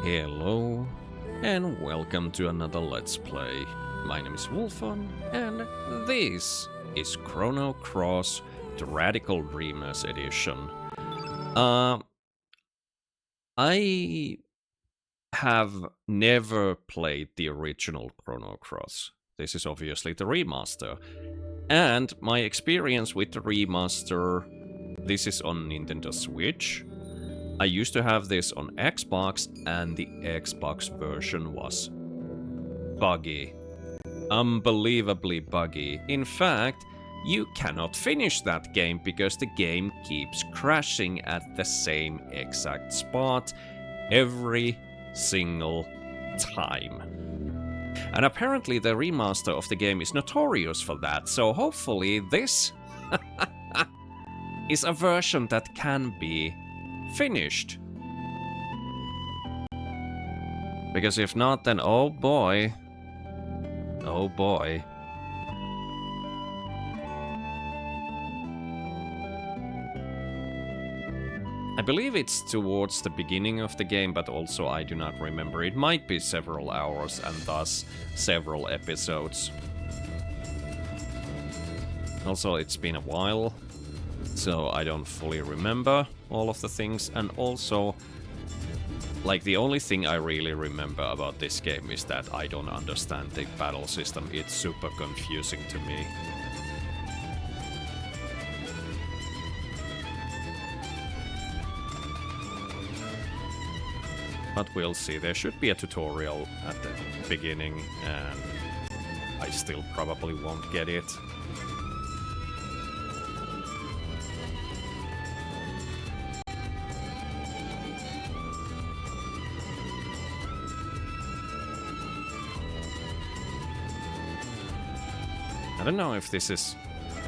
Hello, and welcome to another Let's Play. My name is Wulfon, and this is Chrono Cross, the Radical Dreamers edition. I have never played the original Chrono Cross. This is obviously the remaster. And my experience with the remaster, this is on Nintendo Switch. I used to have this on Xbox, and the Xbox version was buggy. Unbelievably buggy. In fact, you cannot finish that game because the game keeps crashing at the same exact spot every single time. And apparently the remaster of the game is notorious for that, so hopefully this is a version that can be finished. Because if not, then oh boy. Oh boy. I believe it's towards the beginning of the game, but also I do not remember. It might be several hours and thus several episodes. Also, it's been a while, so I don't fully remember all of the things, and also, like, the only thing I really remember about this game is that I don't understand the battle system. It's super confusing to me. But we'll see. There should be a tutorial at the beginning, and I still probably won't get it. I don't know if this is...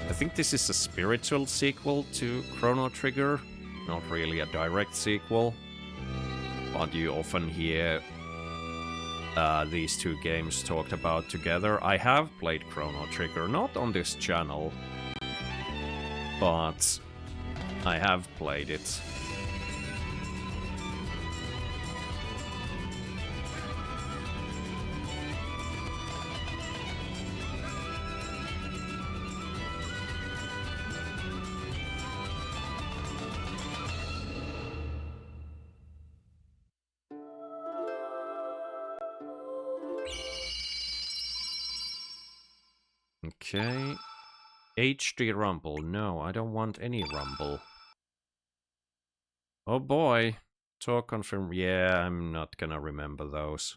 I think this is a spiritual sequel to Chrono Trigger, not really a direct sequel. But you often hear these two games talked about together. I have played Chrono Trigger, not on this channel, but I have played it. Okay. HD Rumble. No, I don't want any Rumble. Oh boy. Talk confirm. Yeah, I'm not gonna remember those.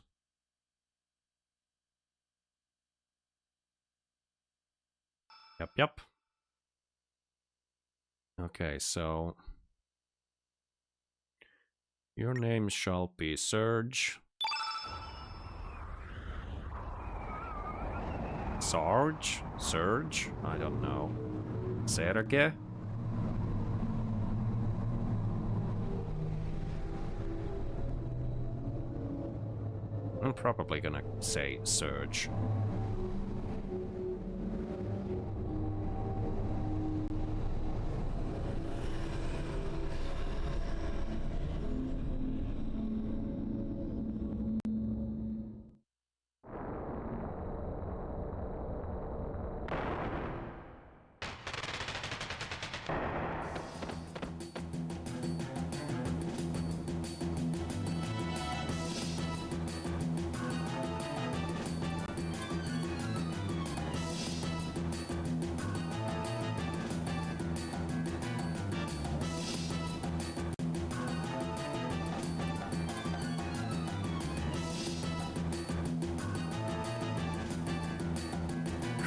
Yep. Okay, so... Your name shall be Surge. Surge? I don't know. Serge? I'm probably gonna say Surge.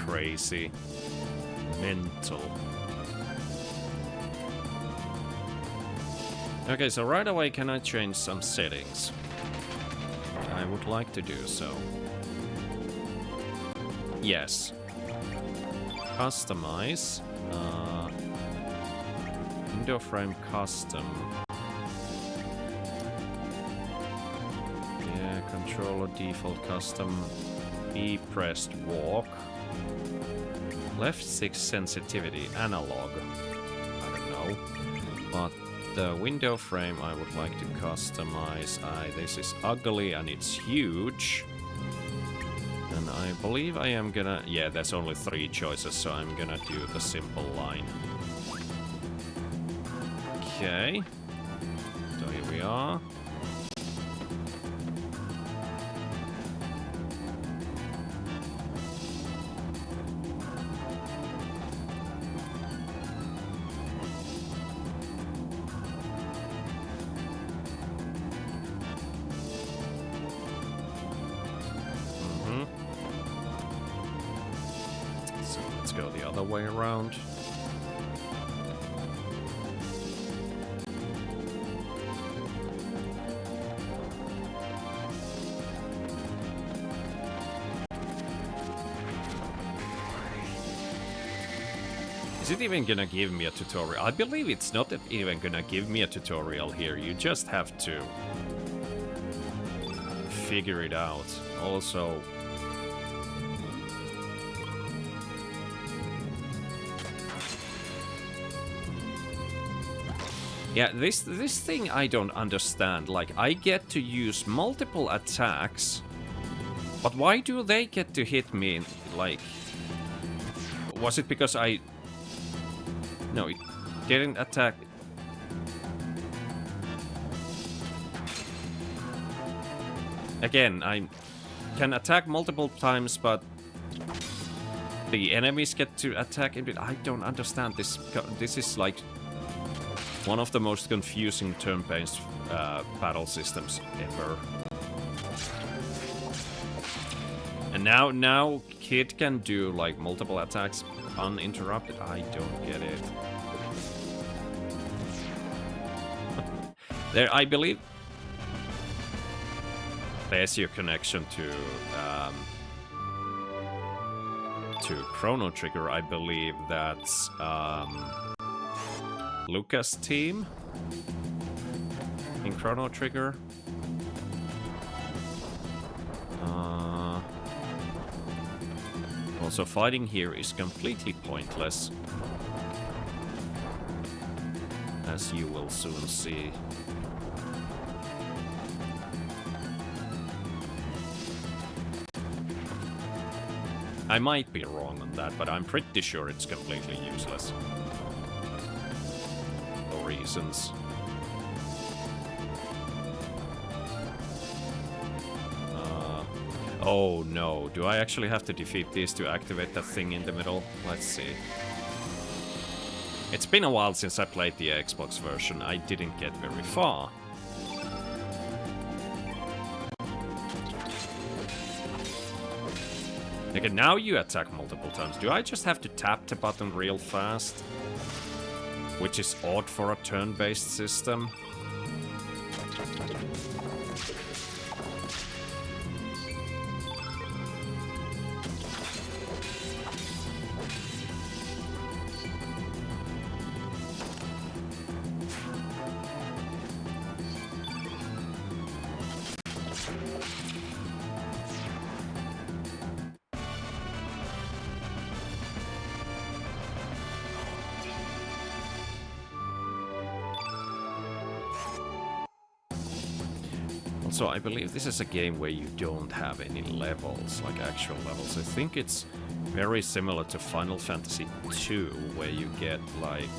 Crazy. Mental. Okay, so right away can I change some settings? I would like to do so. Yes. Customize. Window frame custom. Yeah, controller default custom. B pressed walk. Left 6 sensitivity, analog. I don't know. But The window frame I would like to customize. This is ugly and it's huge. And I believe I am gonna... Yeah, there's only 3 choices, so I'm gonna do the simple line. Okay. So here we are. So let's go the other way around. Is it even gonna give me a tutorial? I believe it's not even gonna give me a tutorial here. You just have to figure it out. Also, yeah, this thing I don't understand. Like, I get to use multiple attacks, but why do they get to hit me? Like, was it because I... No, it didn't attack. Again, I can attack multiple times, but the enemies get to attack a bit. I don't understand this. This is like one of the most confusing turn-based battle systems ever. And now Kid can do like multiple attacks uninterrupted. I don't get it. There, I believe there's your connection to Chrono Trigger. I believe that's Lucas' team in Chrono Trigger. Also, fighting here is completely pointless, as you will soon see. I might be wrong on that, but I'm pretty sure it's completely useless. For reasons. Oh no, do I actually have to defeat these to activate that thing in the middle? Let's see. It's been a while since I played the Xbox version. I didn't get very far. Okay, now you attack multiple times. Do I just have to tap the button real fast? Which is odd for a turn-based system. So I believe this is a game where you don't have any levels, like actual levels. I think it's very similar to Final Fantasy II, where you get like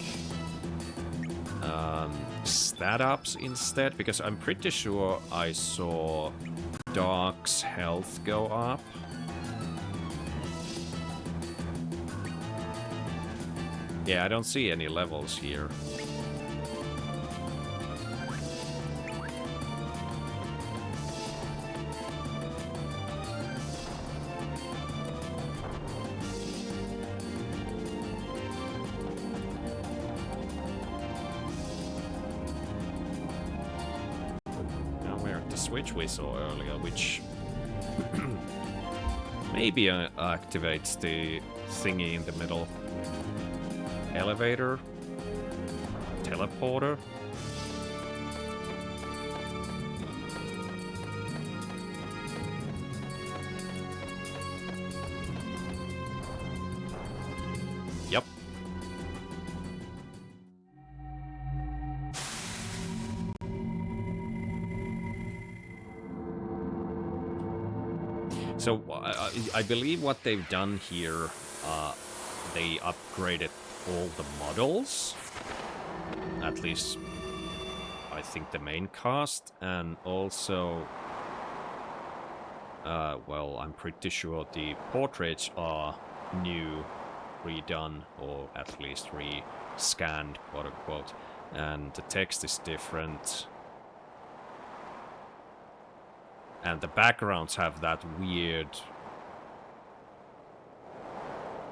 stat ups instead, because I'm pretty sure I saw Dark's health go up. Yeah, I don't see any levels here. Which we saw earlier, which maybe activates the thingy in the middle. Elevator? Teleporter? Yep. So I believe what they've done here, they upgraded all the models. At least, I think the main cast, and also, well, I'm pretty sure the portraits are new, redone, or at least re-scanned, quote-unquote, and the text is different. And the backgrounds have that weird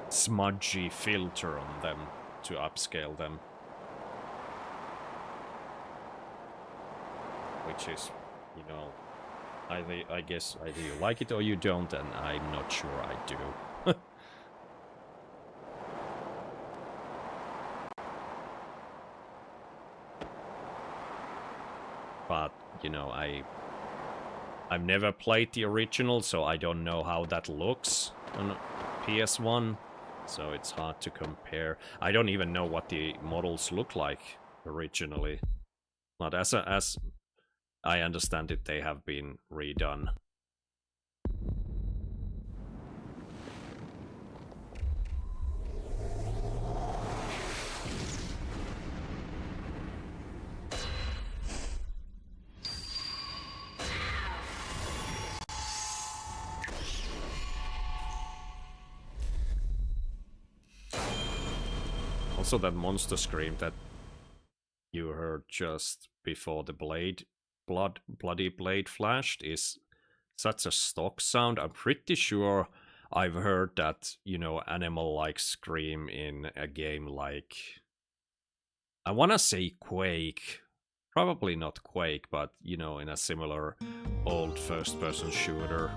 smudgy filter on them to upscale them. Which is, you know, I guess either you like it or you don't, and I'm not sure I do. But, you know, I've never played the original, so I don't know how that looks on PS1, so it's hard to compare. I don't even know what the models look like originally. But as I understand it, they have been redone. Also, that monster scream that you heard just before the bloody blade flashed is such a stock sound. I'm pretty sure I've heard that, you know, animal-like scream in a game like, I want to say Quake. Probably not Quake, but, you know, in a similar old first-person shooter.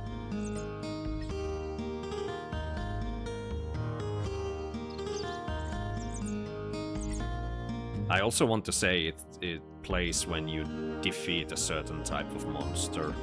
I also want to say it plays when you defeat a certain type of monster.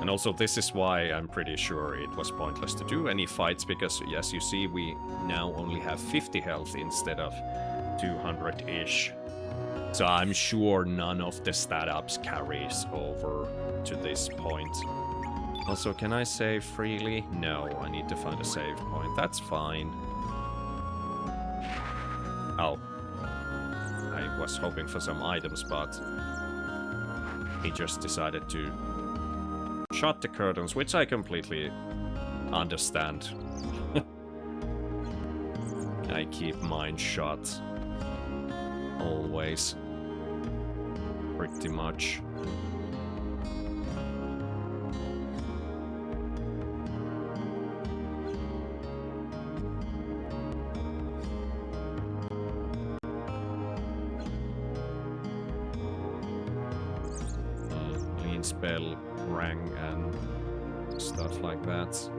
And also, this is why I'm pretty sure it was pointless to do any fights, because as you see, we now only have 50 health instead of 200-ish. So I'm sure none of the stat ups carries over to this point. Also, can I save freely? No, I need to find a save point. That's fine. Oh. I was hoping for some items, but he just decided to shut the curtains, which I completely understand. I keep mine shut. Always. Pretty much. Clean spell, rang, and stuff like that.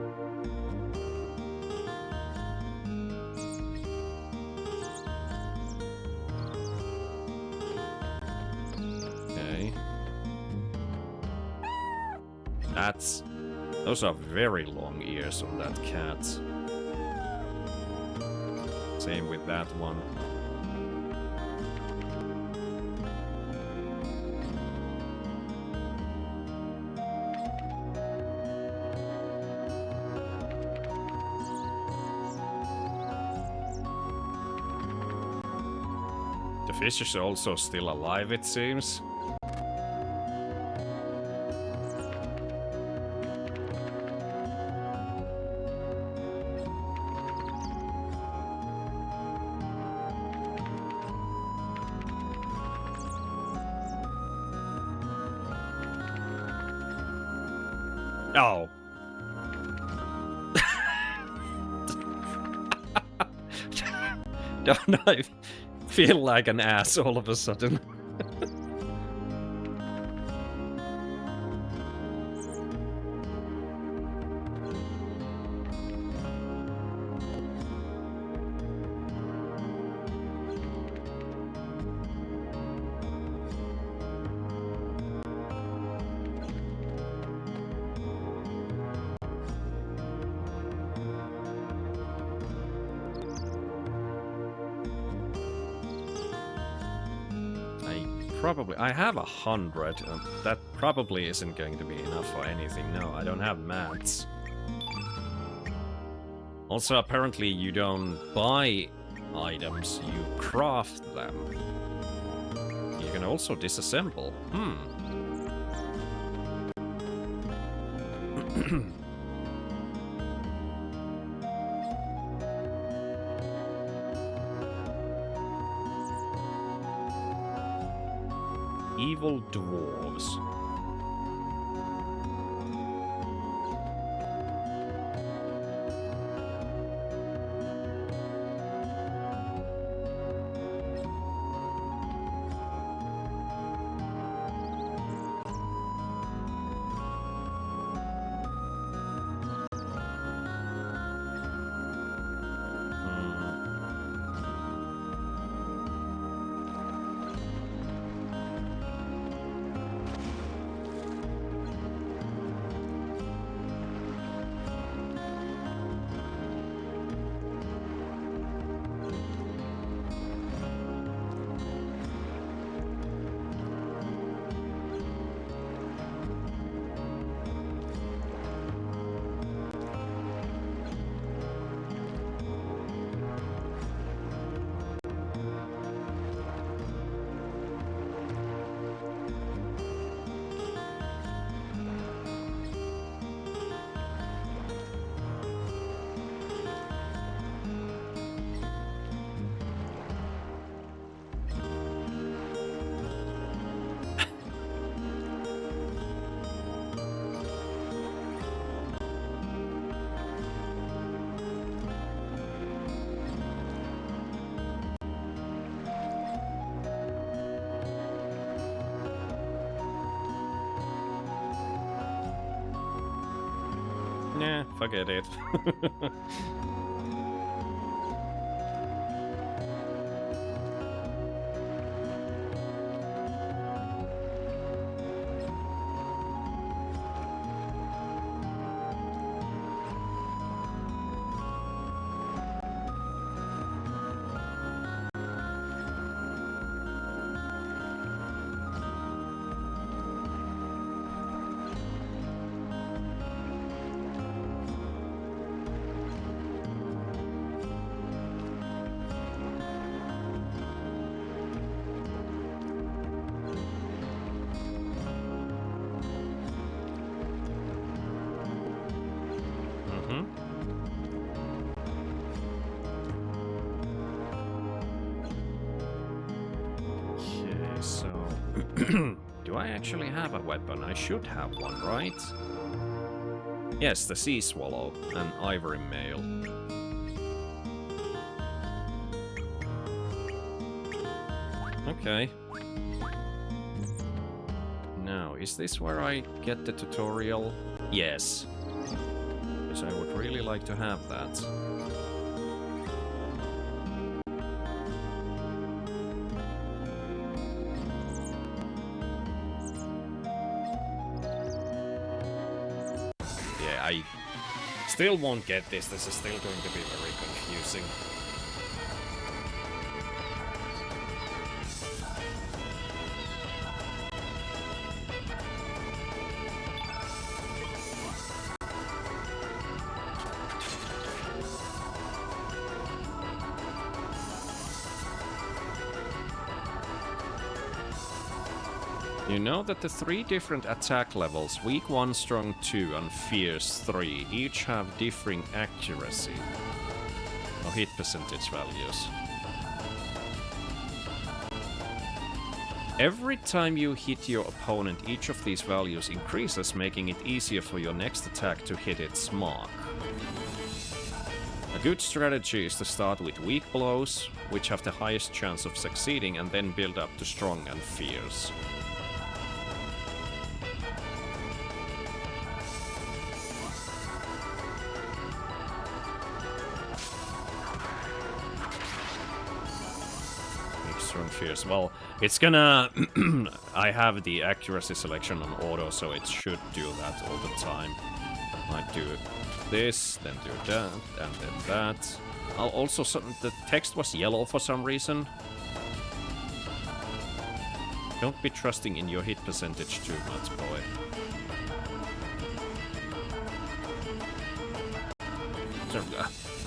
Those are very long ears on that cat. Same with that one. The fish is also still alive, it seems. Oh. Don't I feel like an ass all of a sudden? probably... I have 100. That probably isn't going to be enough for anything. No, I don't have mats. Also, apparently you don't buy items, you craft them. You can also disassemble. Evil dwarves. Nah, forget it. Do I actually have a weapon? I should have one, right? Yes, the Sea Swallow, an ivory mail. Okay. Now, is this where I get the tutorial? Yes. Because I would really like to have that. I still won't get this. This is still going to be very confusing. You know that the 3 different attack levels, Weak 1, Strong 2 and Fierce 3, each have differing accuracy or hit percentage values. Every time you hit your opponent, each of these values increases, making it easier for your next attack to hit its mark. A good strategy is to start with weak blows, which have the highest chance of succeeding, and then build up to strong and fierce. Fierce. Well, it's gonna... I have the accuracy selection on auto, so it should do that all the time. Might do this, then do that, and then that. I'll also... The text was yellow for some reason. Don't be trusting in your hit percentage too much, boy. So,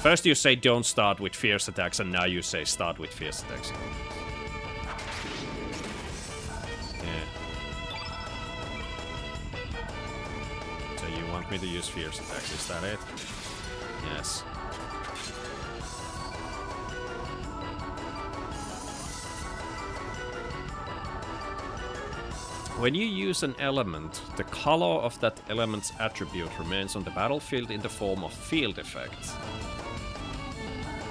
first you say don't start with fierce attacks, and now you say start with fierce attacks. Yeah. So you want me to use fierce attacks, is that it? Yes. When you use an element, the color of that element's attribute remains on the battlefield in the form of field effects.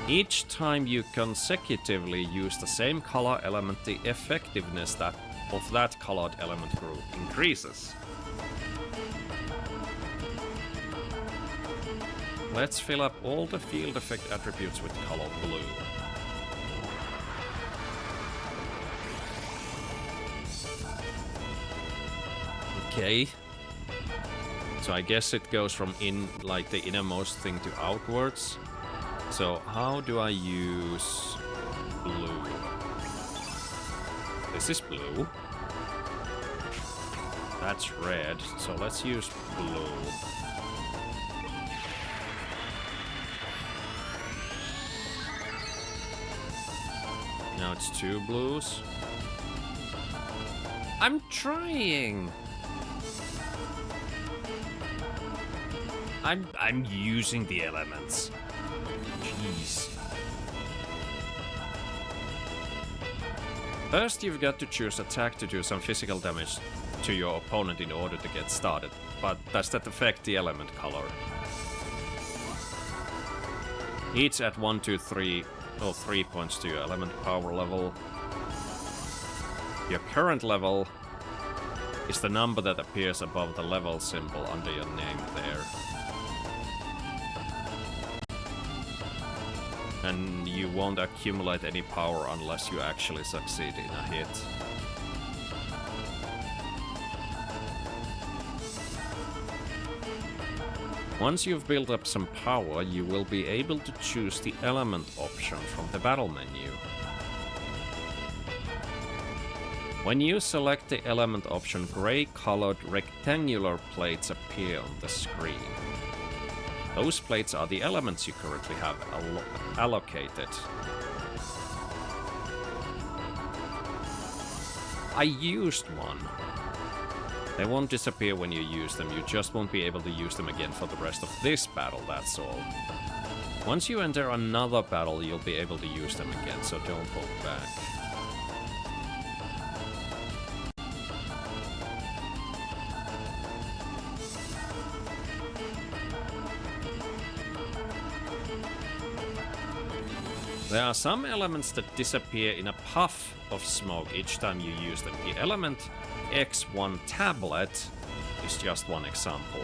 Each time you consecutively use the same color element, the effectiveness of that colored element group increases. Let's fill up all the field effect attributes with color blue. Okay. So I guess it goes from like the innermost thing to outwards. So how do I use blue? This is blue. That's red. So let's use blue. Now it's 2 blues. I'm trying. I'm using the elements. Jeez. First, you've got to choose attack to do some physical damage to your opponent in order to get started. But does that affect the element color? Each at 1, 2, 3, or 3 points to your element power level. Your current level is the number that appears above the level symbol under your name there. And you won't accumulate any power unless you actually succeed in a hit. Once you've built up some power, you will be able to choose the element option from the battle menu. When you select the element option, gray-colored rectangular plates appear on the screen. Those plates are the elements you currently have allocated. I used one. They won't disappear when you use them, you just won't be able to use them again for the rest of this battle, that's all. Once you enter another battle, you'll be able to use them again, so don't hold back. There are some elements that disappear in a puff of smoke each time you use them. The element X1 tablet is just one example.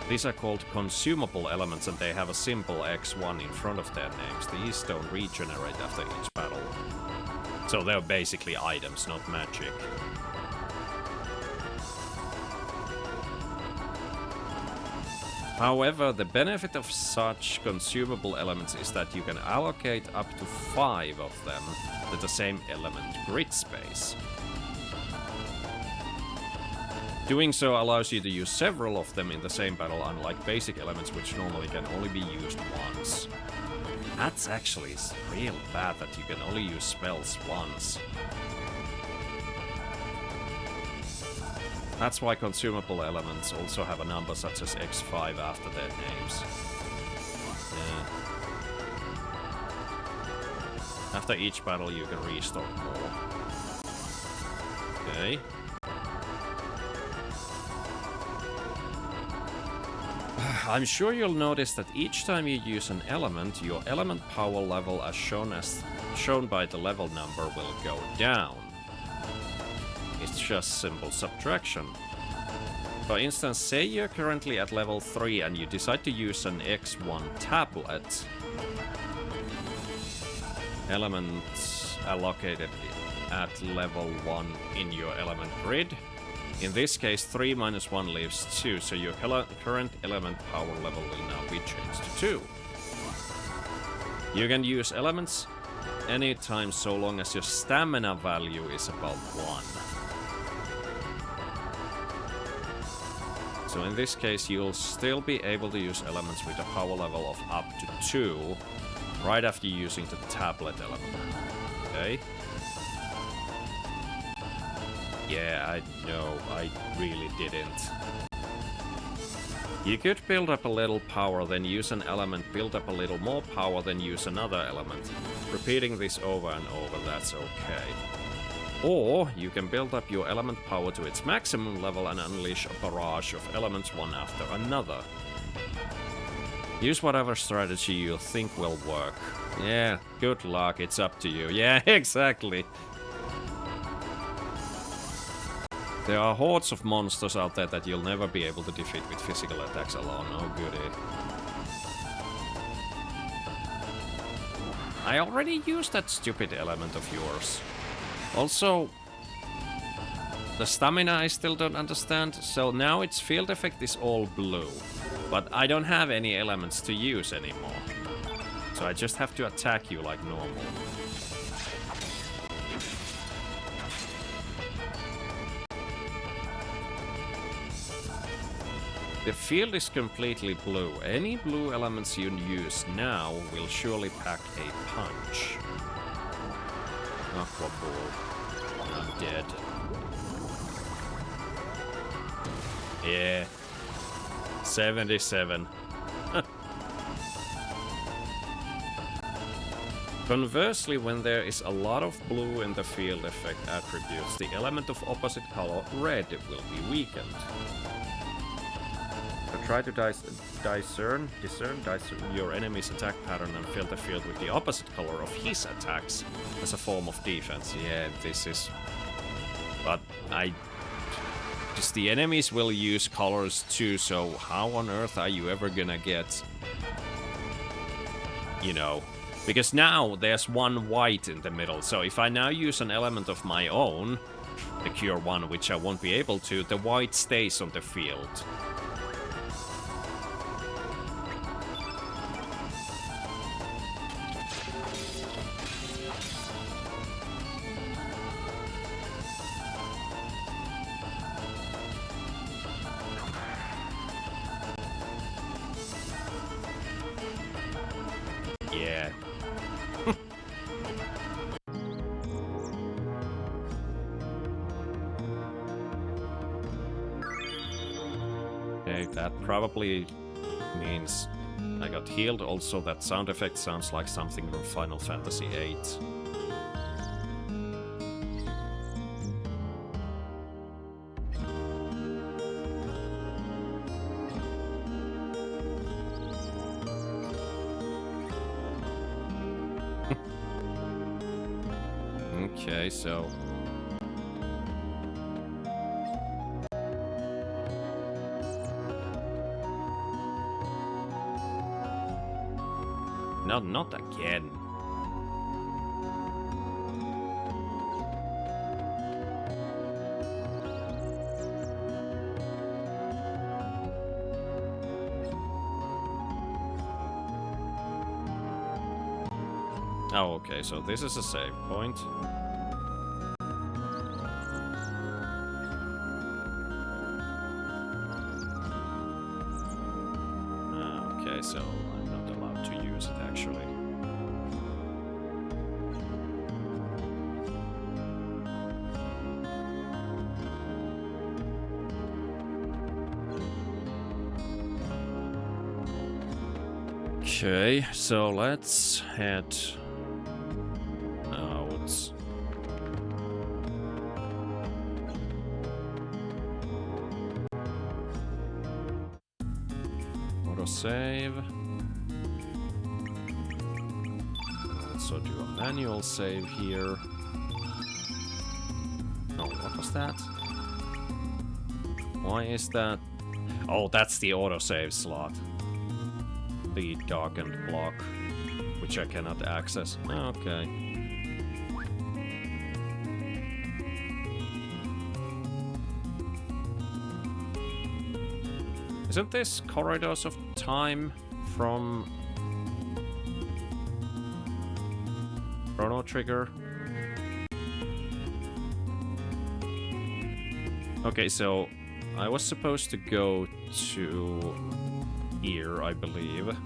These are called consumable elements and they have a symbol X1 in front of their names. These don't regenerate after each battle. So they're basically items, not magic. However, the benefit of such consumable elements is that you can allocate up to 5 of them to the same element grid space. Doing so allows you to use several of them in the same battle, unlike basic elements which normally can only be used once. That's actually real bad that you can only use spells once. That's why consumable elements also have a number such as X5 after their names. Yeah. After each battle you can restock more. Okay. I'm sure you'll notice that each time you use an element, your element power level as shown by the level number will go down. It's just simple subtraction. For instance, say you're currently at level 3 and you decide to use an X1 tablet. Elements allocated at level 1 in your element grid. In this case, 3 minus 1 leaves 2, so your current element power level will now be changed to 2. You can use elements anytime so long as your stamina value is above 1. So in this case, you'll still be able to use elements with a power level of up to 2 right after using the tablet element. Okay? Yeah, I know, I really didn't. You could build up a little power, then use an element, build up a little more power, then use another element. Repeating this over and over, that's okay. Or you can build up your element power to its maximum level and unleash a barrage of elements one after another. Use whatever strategy you think will work. Yeah, good luck, it's up to you. Yeah, exactly. There are hordes of monsters out there that you'll never be able to defeat with physical attacks alone. Oh goody. I already used that stupid element of yours. Also, the stamina I still don't understand. So now its field effect is all blue. But I don't have any elements to use anymore. So I just have to attack you like normal. The field is completely blue. Any blue elements you use now will surely pack a punch. Aqua Ball. I'm dead. Yeah. 77. Conversely, when there is a lot of blue in the field effect attributes, the element of opposite color, red, will be weakened. So try to discern your enemy's attack pattern and fill the field with the opposite color of his attacks as a form of defense. Yeah, this is... But just the enemies will use colors too, so how on earth are you ever gonna get... You know... Because now there's one white in the middle, so if I now use an element of my own, the Cure 1, which I won't be able to, the white stays on the field. Yeah. Okay, that probably means I got healed. Also, that sound effect sounds like something from Final Fantasy VIII. Okay, so... No, not again. Oh, okay, so this is a save point. Okay, so I'm not allowed to use it actually. Okay, so let's head out. Autosave. Also do a manual save here. No, what was that? Why is that? Oh, that's the autosave slot. The darkened block, which I cannot access. Okay. Isn't this Corridors of Time from Chrono trigger. Okay, so I was supposed to go to here, I believe.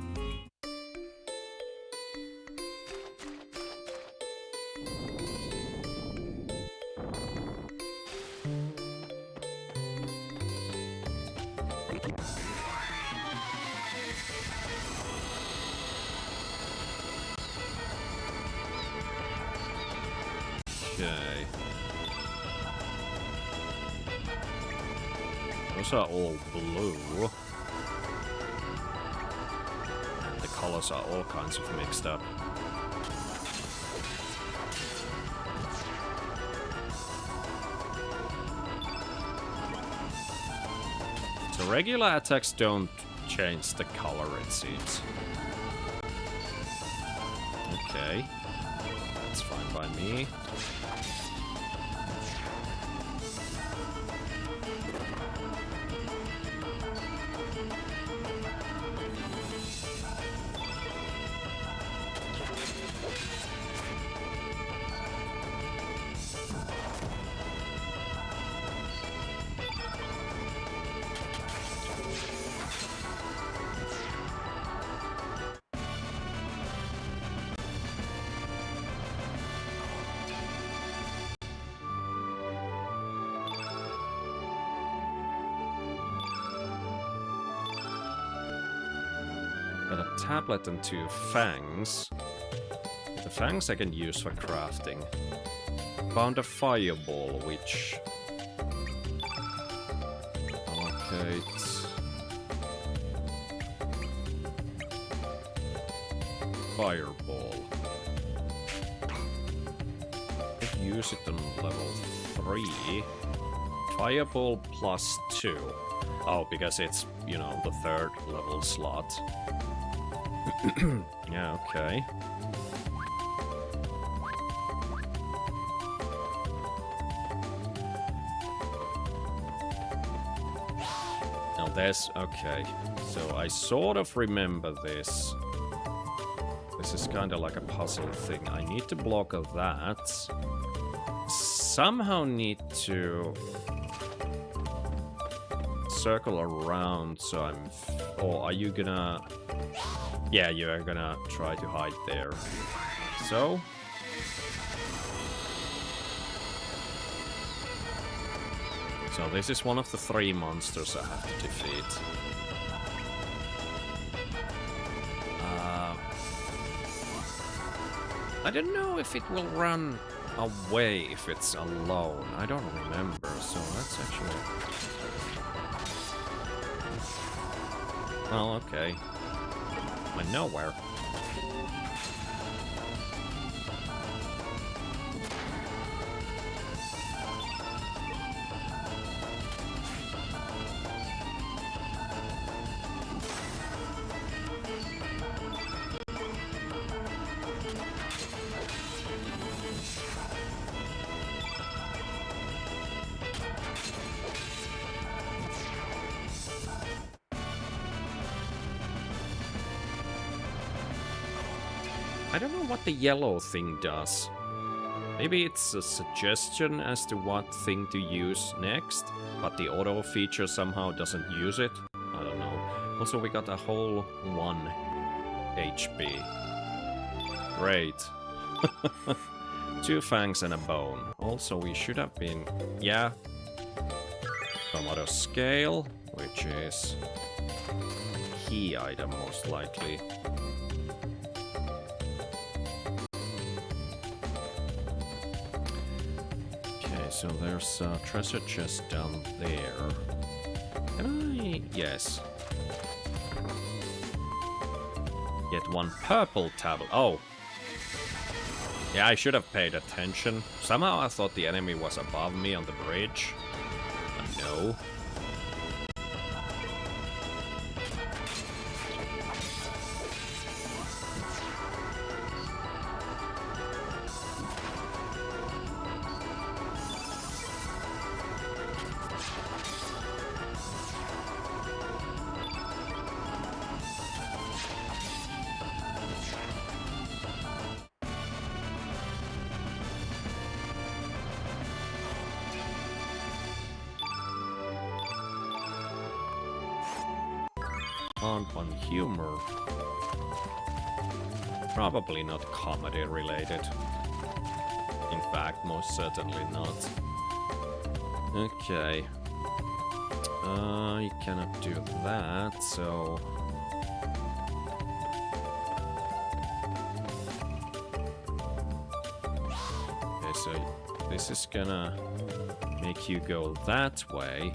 Okay. Those are all blue. And the colors are all kinds of mixed up. So regular attacks don't change the color, it seems. Okay. That's fine by me. Got a tablet and 2 fangs. The fangs I can use for crafting. Found a fireball, which allocates fireball. Could use it on level 3. Fireball plus 2. Oh, because it's, you know, the 3rd level slot. Yeah, okay. Now there's... okay. So I sort of remember this. This is kind of like a puzzle thing. I need to block that. Somehow need to circle around, so I'm... or are you gonna... yeah, you are gonna try to hide there. So... so this is one of the 3 monsters I have to defeat. I don't know if it will run away if it's alone. I don't remember, so that's actually... well, okay. Went nowhere. I don't know what the yellow thing does. Maybe it's a suggestion as to what thing to use next, but the auto feature somehow doesn't use it. I don't know. Also, we got a whole 1 HP. Great. 2 fangs and a bone. Also, we should have been... yeah. Some other scale, which is... key item, most likely. So there's a treasure chest down there. Can I... yes. Get 1 purple tablet. Oh. Yeah, I should have paid attention. Somehow I thought the enemy was above me on the bridge. But no. found one humor. Probably not comedy related. In fact, most certainly not. Okay. You cannot do that, so... Okay, so this is gonna make you go that way.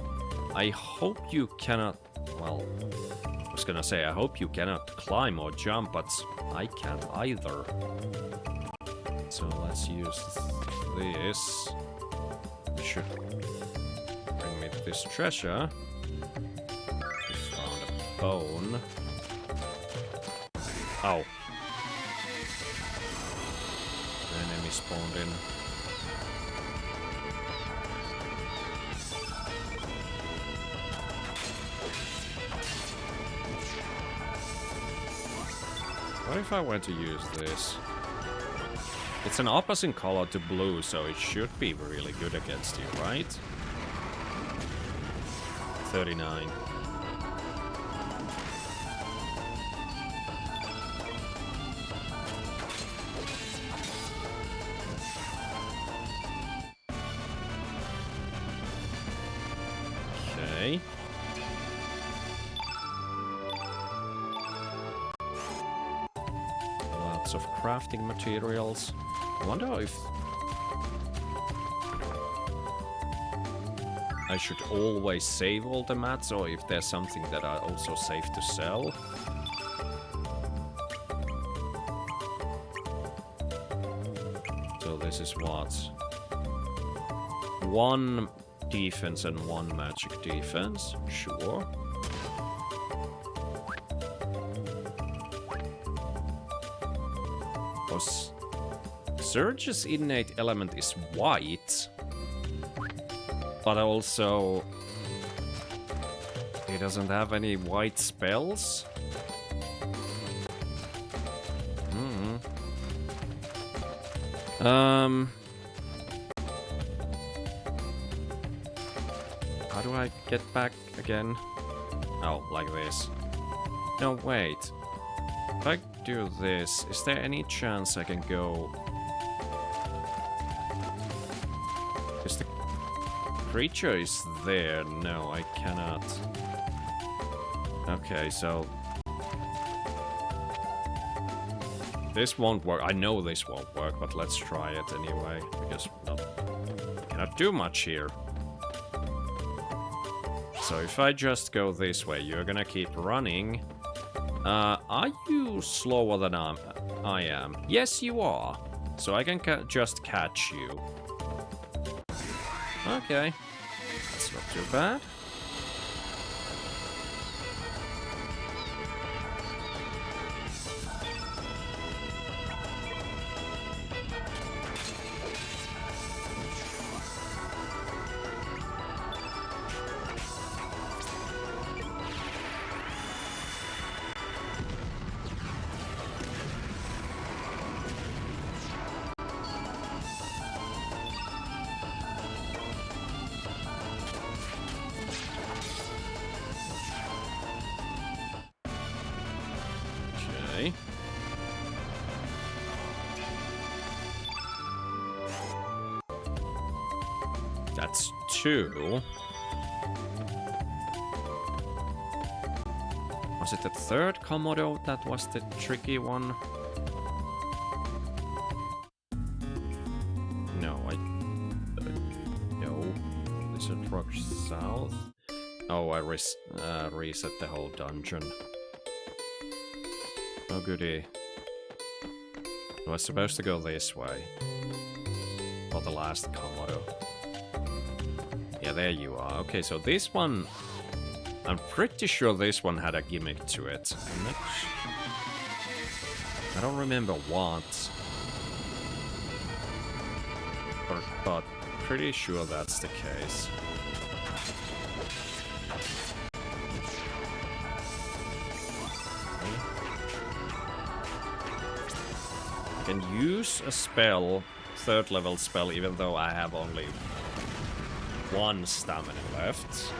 I hope you cannot... Well, I was gonna say, I hope you cannot climb or jump, but I can't either. So let's use this. It should bring me to this treasure. We found a bone. Oh. An enemy spawned in. What if I were to use this? It's an opposite color to blue, so it should be really good against you, right? 39. Okay. Lots of crafting materials. I wonder if I should always save all the mats, or if there's something that are also safe to sell. So this is what? 1 defense and 1 magic defense. Sure. Surge's innate element is white, but also he doesn't have any white spells. How do I get back again? Oh, like this. No, wait. If I do this, is there any chance I can go... Is the creature is there? No, I cannot. Okay, so... This won't work. I know this won't work, but let's try it anyway, because no, cannot do much here. So if I just go this way, you're gonna keep running. Are you slower than I am? Yes, you are. So I can just catch you. Okay. That's not too bad. That's 2. Was it the 3rd Komodo that was the tricky one? No, no. Lizard Rock South. Oh, I reset the whole dungeon. Oh goody. I was supposed to go this way. For the last Komodo. Yeah, there you are. Okay, so this one... I'm pretty sure this one had a gimmick to it. I don't remember what. But pretty sure that's the case. I can use a spell, 3rd level spell, even though I have only 1 stamina left.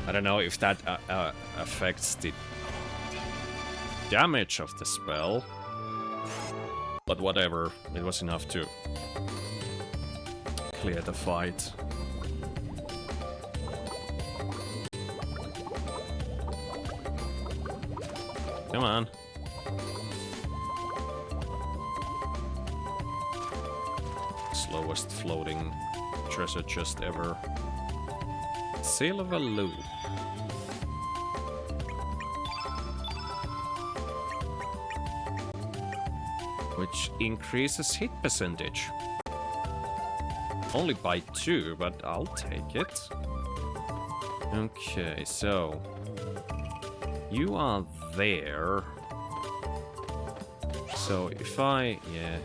I don't know if that affects the damage of the spell. But whatever, it was enough to clear the fight. Come on. Slowest floating treasure chest ever. Silver loop. Which increases hit percentage. Only by 2, but I'll take it. Okay, so you are there. So if I... yeah.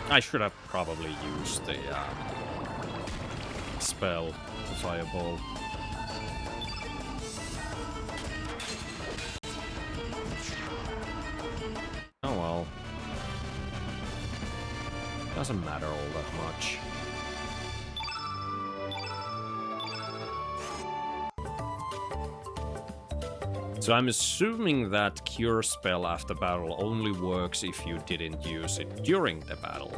I should have probably used the spell, the fireball. Oh well. Doesn't matter all that much. So I'm assuming that cure spell after battle only works if you didn't use it during the battle.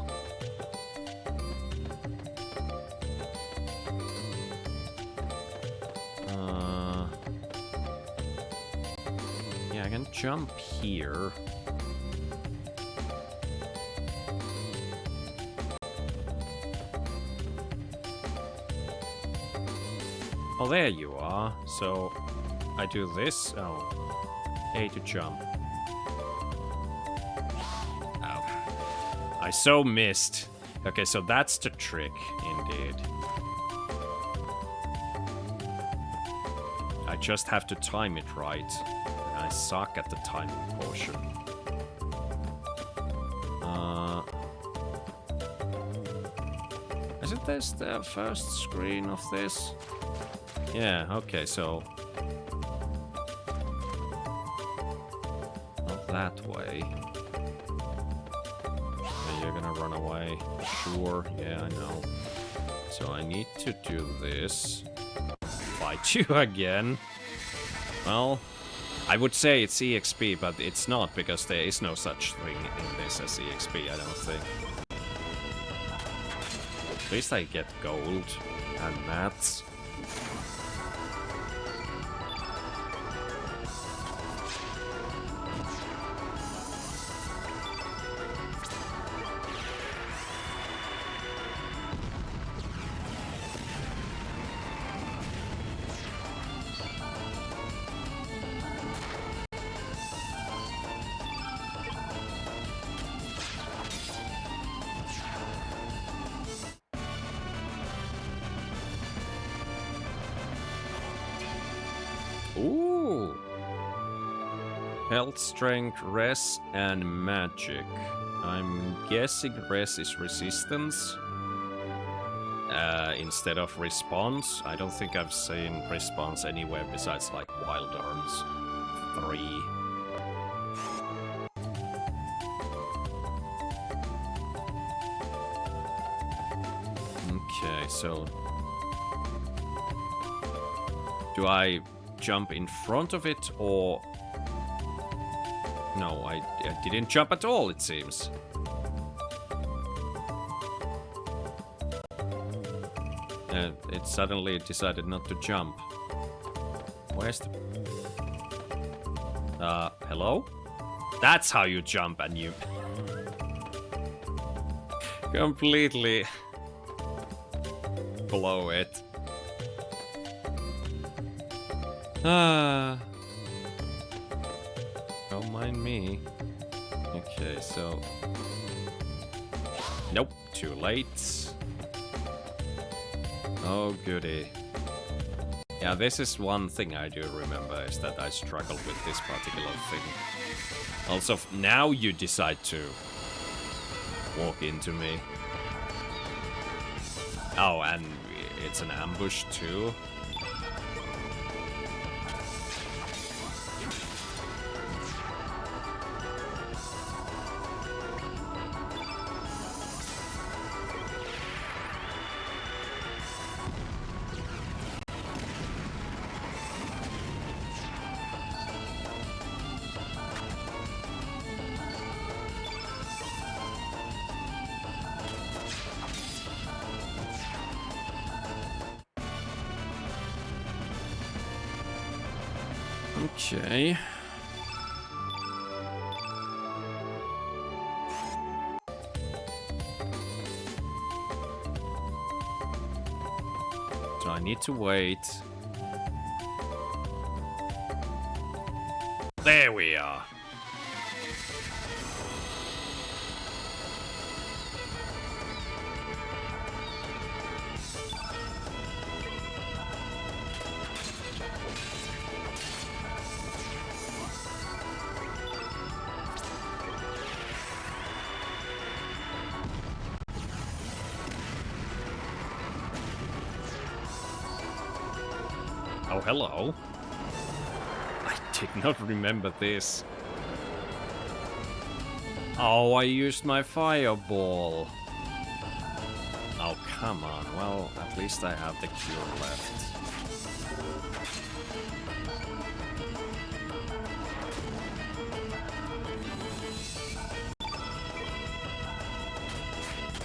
Yeah, I can jump here. Oh, there you are. So I do this. Oh, A to jump. Oh, I so missed. Okay, so that's the trick, indeed. I just have to time it right. I suck at the timing portion. Isn't this the first screen of this? Yeah, okay, so not that way. Yeah, you're gonna run away. Sure, yeah, I know. So I need to do this. Fight you again. Well, I would say it's EXP, but it's not, because there is no such thing in this as EXP, I don't think. At least I get gold and mats. Ooh! Health, strength, res, and magic. I'm guessing res is resistance instead of response. I don't think I've seen response anywhere besides like Wild Arms 3. Okay, so do I jump in front of it, or... No, I didn't jump at all, it seems. It suddenly decided not to jump. Where's the... hello? That's how you jump, and you... completely... blow it. Don't mind me. Okay, so... Nope, too late. Oh, goody. Yeah, this is one thing I do remember, is that I struggled with this particular thing. Also, now you decide to walk into me. Oh, and it's an ambush too. Okay. So I need to wait. There we are. Oh, hello. I did not remember this. Oh, I used my fireball. Oh, come on. Well, at least I have the cure left.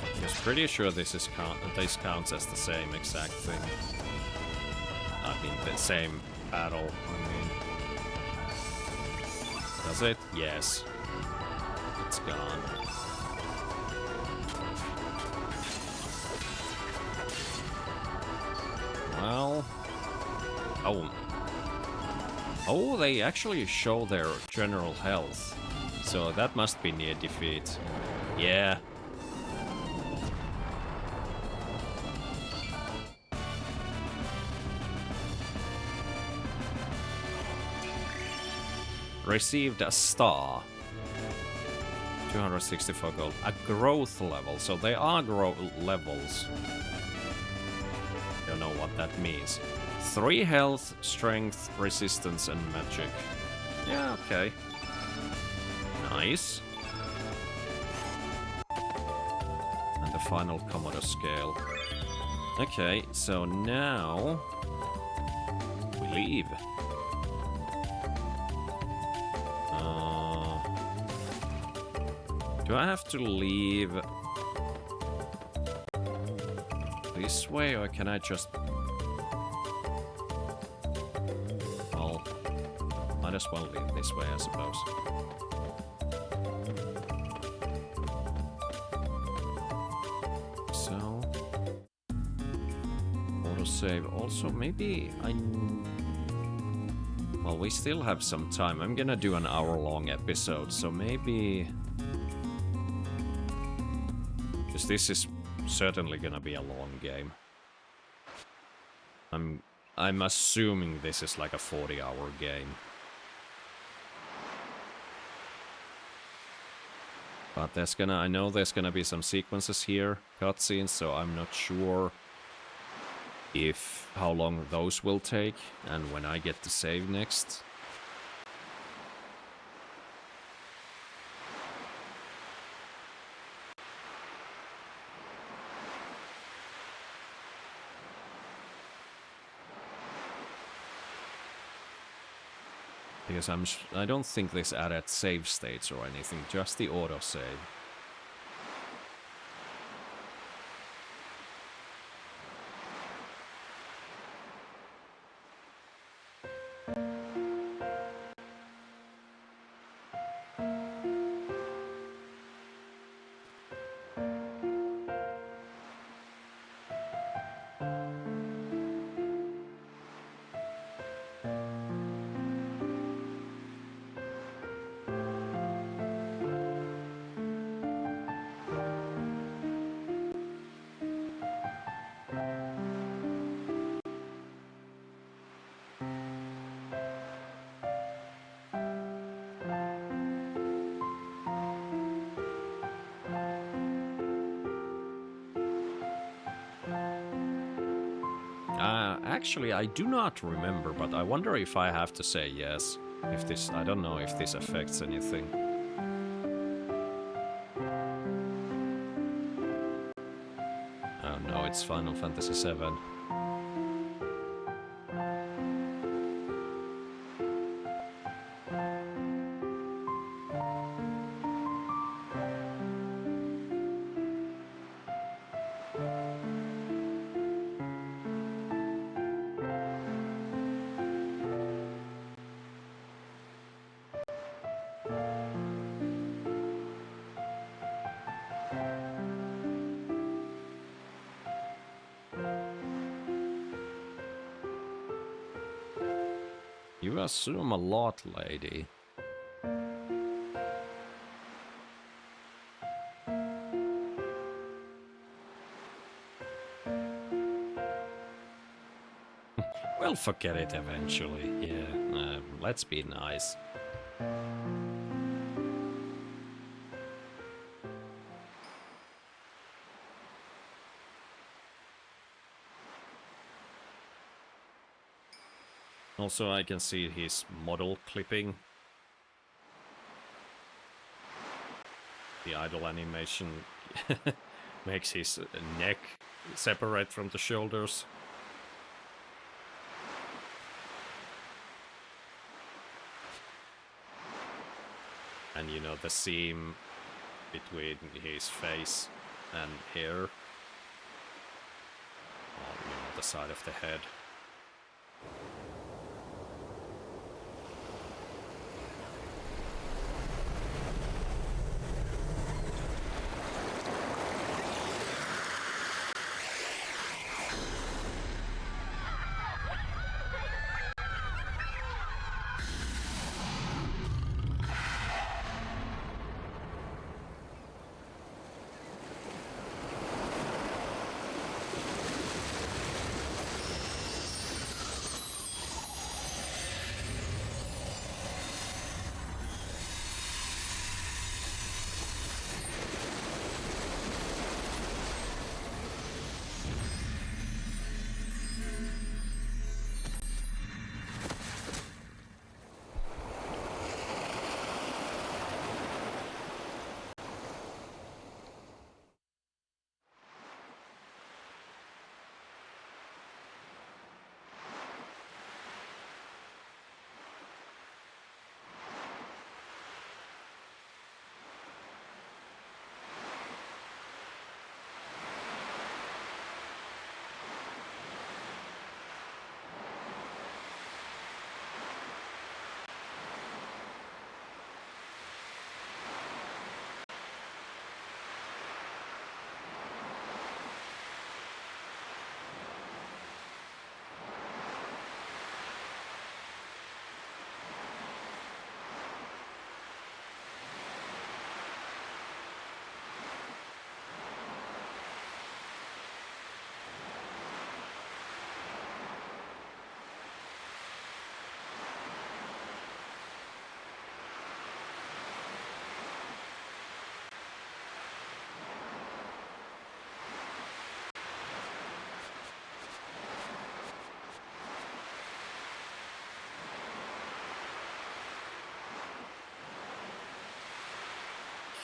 I was pretty sure this counts as the same exact thing. I mean, the same battle, I mean. Does it? Yes. It's gone. Well... Oh. Oh, they actually show their general health. So that must be near defeat. Yeah. Received a star. 264 gold. A growth level. So they are levels. Don't know what that means. 3 health, strength, resistance, and magic. Yeah, okay. Nice. And the final Commodore scale. Okay, so now we leave. Do I have to leave this way, or can I just... Well, might as well leave this way, I suppose. So... autosave. Also, maybe I... Well, we still have some time. I'm gonna do an hour-long episode, so maybe... Because this is certainly gonna be a long game. I'm assuming this is like a 40-hour game. But I know there's gonna be some sequences here, cutscenes, so I'm not sure how long those will take and when I get to save next. Because I don't think this added save states or anything, just the autosave. Actually, I do not remember, but I wonder if I have to say yes. If this, I don't know if this affects anything. Oh no, it's Final Fantasy VII. You assume a lot, lady. We'll forget it eventually, yeah. Let's be nice. Also, I can see his model clipping. The idle animation makes his neck separate from the shoulders. And you know, the seam between his face and hair, or you know, the side of the head.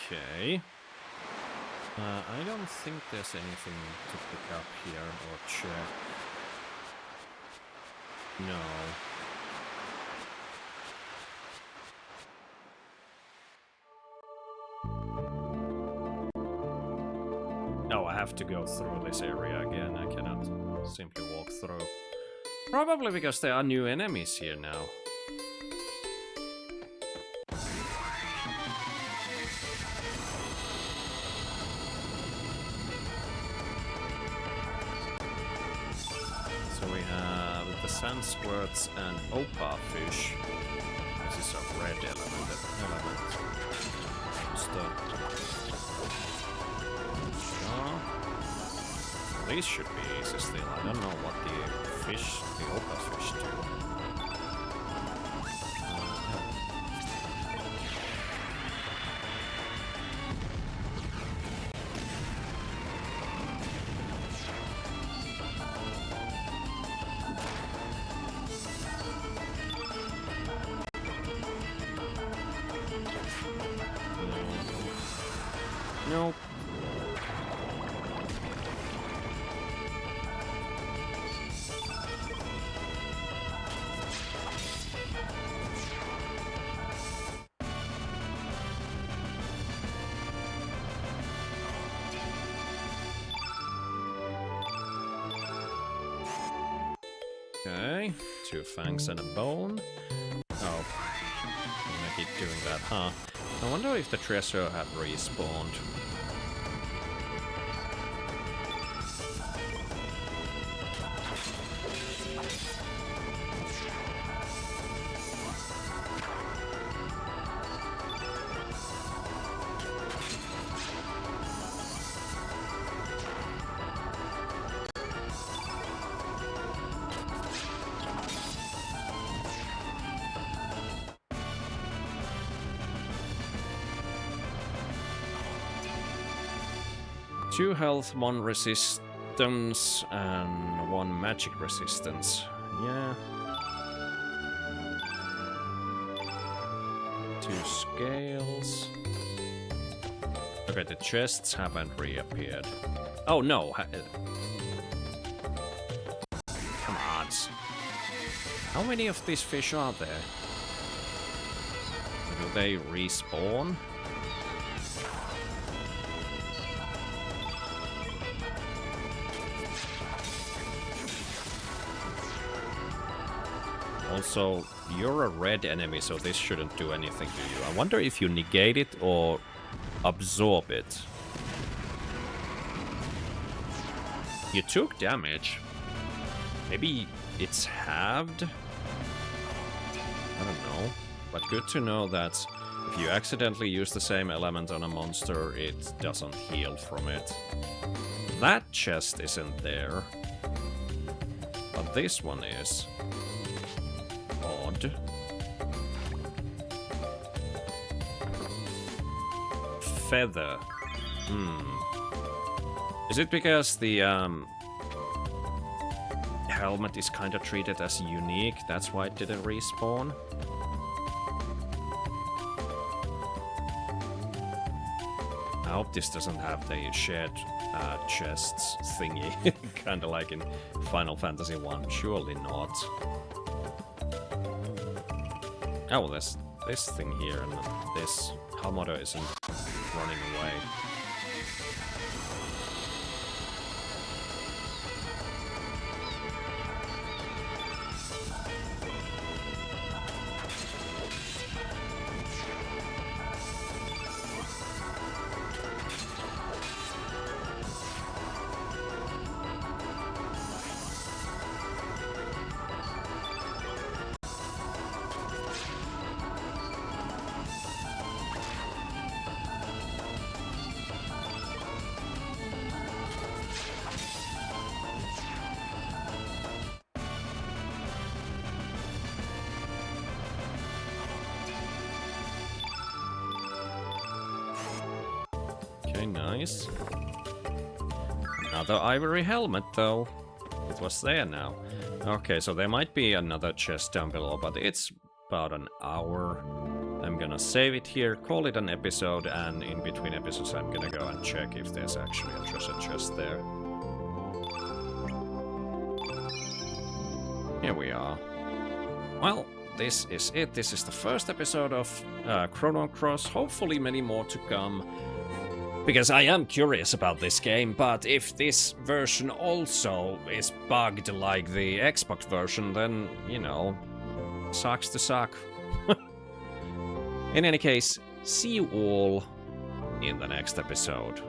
Okay. I don't think there's anything to pick up here or check. No. No, I have to go through this area again. I cannot simply walk through. Probably because there are new enemies here now. So we have the sand squirts and opa fish. This is a red element. These should be easy still. I don't know what the opa fish do. Nope. Okay, 2 fangs and a bone. Oh, I'm gonna keep doing that, huh? I wonder if the treasure have respawned. Two health, 1 resistance, and 1 magic resistance. Yeah. 2 scales. Okay, the chests haven't reappeared. Oh no! Come on. How many of these fish are there? Do they respawn? Also, you're a red enemy, so this shouldn't do anything to you. I wonder if you negate it or absorb it. You took damage. Maybe it's halved? I don't know. But good to know that if you accidentally use the same element on a monster, it doesn't heal from it. That chest isn't there. But this one is. Odd. Feather. Is it because the helmet is kind of treated as unique? That's why it didn't respawn? I hope this doesn't have the shared chests thingy. Kind of like in Final Fantasy 1. Surely not. Oh, there's this thing here, and this Hamoda isn't running away. Okay, nice. Another ivory helmet, though. It was there now. Okay, so there might be another chest down below, but it's about an hour. I'm gonna save it here, call it an episode, and in between episodes I'm gonna go and check if there's actually a treasure chest there. Here we are. Well, this is it. This is the first episode of Chrono Cross. Hopefully many more to come. Because I am curious about this game, but if this version also is bugged like the Xbox version, then, you know, sucks to suck. In any case, see you all in the next episode.